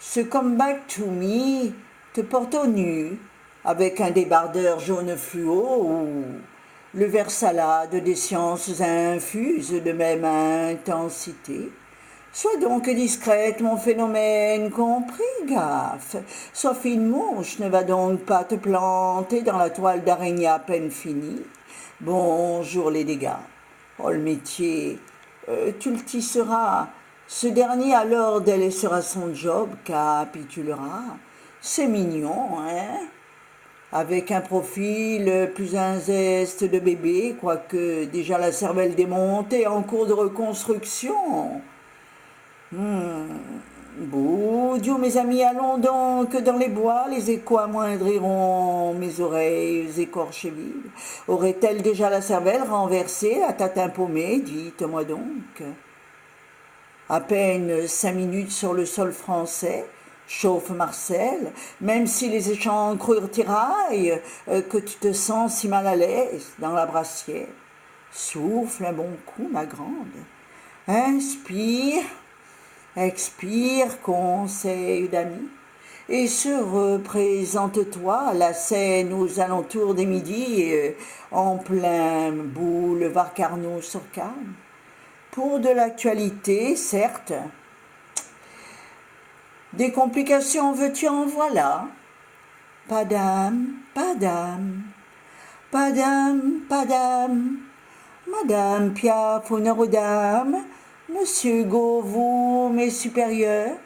Ce Come Back to Me te porte au nu, avec un débardeur jaune fluo ou le verre salade des sciences infuse de même intensité. Sois donc discrète, mon phénomène compris, gaffe. Sois fine mouche, ne va donc pas te planter dans la toile d'araignée à peine finie. Bonjour les dégâts. Oh, le métier, tu le tisseras. Ce dernier alors délaissera son job, capitulera. C'est mignon, hein? Avec un profil plus zeste de bébé, quoique déjà la cervelle démontée en cours de reconstruction. Dieu, mes amis, allons donc dans les bois, les échos amoindriront mes oreilles écorchées vives. Aurait-elle déjà la cervelle renversée, à tatin paumé, dites-moi donc. À peine 5 minutes sur le sol français, chauffe Marcel, même si les échancrures tiraillent, que tu te sens si mal à l'aise dans la brassière. Souffle un bon coup, ma grande. Inspire, expire, conseil d'amis, et se représente-toi la scène aux alentours des midis, en plein boulevard Carnot-sur-Canne. Pour de l'actualité, certes. Des complications veux-tu en voilà? Pas d'âme, pas d'âme, pas d'âme, pas d'âme. Madame Piaf, honneur aux dames. Monsieur Hugo, vous, mes supérieurs,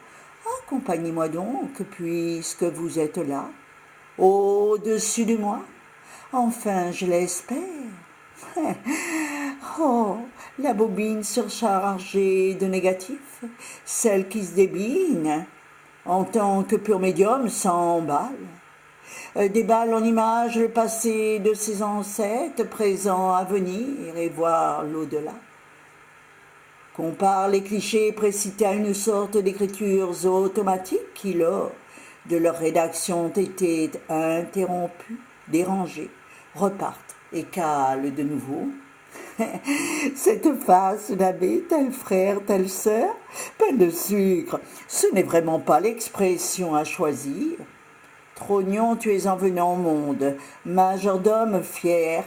accompagnez-moi donc, puisque vous êtes là, au-dessus de moi. Enfin, je l'espère. Oh, la bobine surchargée de négatifs, celle qui se débine, en tant que pur médium, s'emballe. Déballe en image le passé de ses ancêtres, présent à venir et voir l'au-delà. Compare les clichés précités à une sorte d'écritures automatiques qui, lors de leur rédaction, ont été interrompues, dérangées, repartent et calent de nouveau. Cette face d'abbé, tel frère, telle sœur, pain de sucre, ce n'est vraiment pas l'expression à choisir. Trognon, tu es en venant au monde, majordome fier.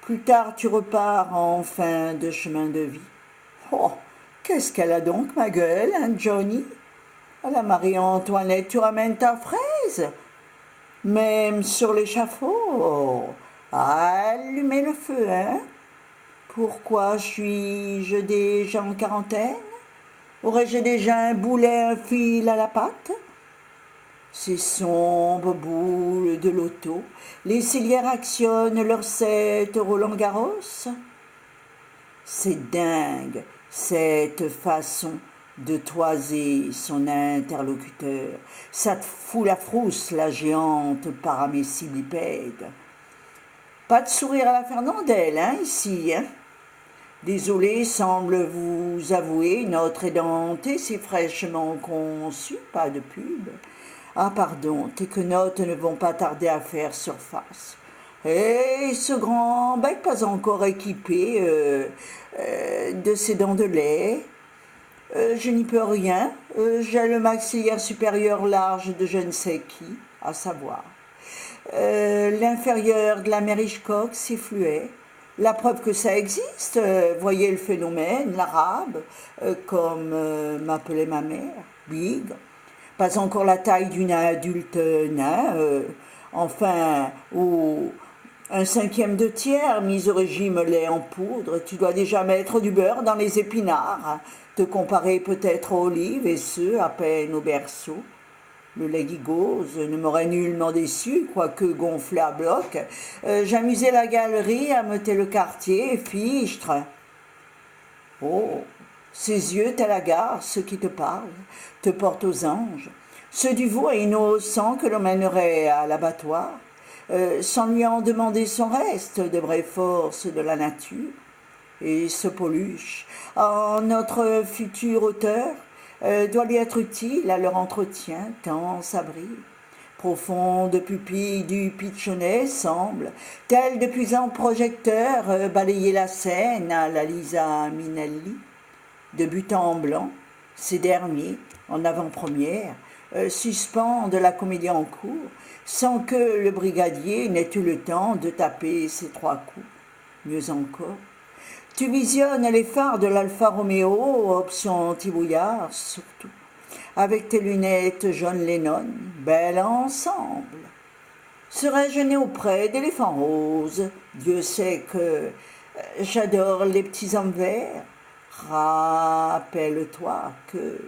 Plus tard, tu repars en fin de chemin de vie. Oh, qu'est-ce qu'elle a donc, ma gueule, hein, Johnny? À la Marie-Antoinette, tu ramènes ta fraise. Même sur l'échafaud. Allumez le feu, hein? Pourquoi suis-je déjà en quarantaine? Aurais-je déjà un boulet, un fil à la patte? Ces sombres boules de loto, les cilières actionnent leur 7 Roland-Garros. C'est dingue, cette façon de toiser son interlocuteur. Ça te fout la frousse, la géante paramessibipède. Pas de sourire à la Fernandelle, hein, ici, hein? Désolé, semble vous avouer, notre édenté si fraîchement conçu, pas de pub. Ah pardon, tes quenottes ne vont pas tarder à faire surface. Et ce grand bec pas encore équipé de ses dents de lait. Je n'y peux rien. J'ai le maxillaire supérieur large de je ne sais qui, à savoir. L'inférieur de la mère Hitchcock s'y fluait. La preuve que ça existe, voyez le phénomène, l'arabe, comme m'appelait ma mère, bigre. Pas encore la taille d'une adulte nain, enfin, ou un cinquième de tiers, mise au régime lait en poudre. Tu dois déjà mettre du beurre dans les épinards, te comparer peut-être aux olives, et ce, à peine au berceau. Le lait gigose ne m'aurait nullement déçu, quoique gonflé à bloc. J'amusais la galerie à meter le quartier, fichtre. Oh, ces yeux, tels hagards, ceux qui te parlent, te portent aux anges. Ceux du veau innocent que l'on mènerait à l'abattoir, sans lui en demander son reste de vraies forces de la nature. Et ce Pauluche, notre futur auteur, doit lui être utile à leur entretien, tant ça brille. Profonde pupille du Pichonnet semble, tel de puissants projecteurs, balayer la scène à la Lisa Minelli. De but en blanc, Ces derniers, en avant-première, suspendent la comédie en cours, sans que le brigadier n'ait eu le temps de taper ses 3 coups. Mieux encore, tu visionnes les phares de l'Alfa Romeo, option anti-brouillard surtout, avec tes lunettes jaune Lennon, belle ensemble. Serais-je né auprès d'éléphants roses? Dieu sait que j'adore les petits hommes verts. Rappelle-toi que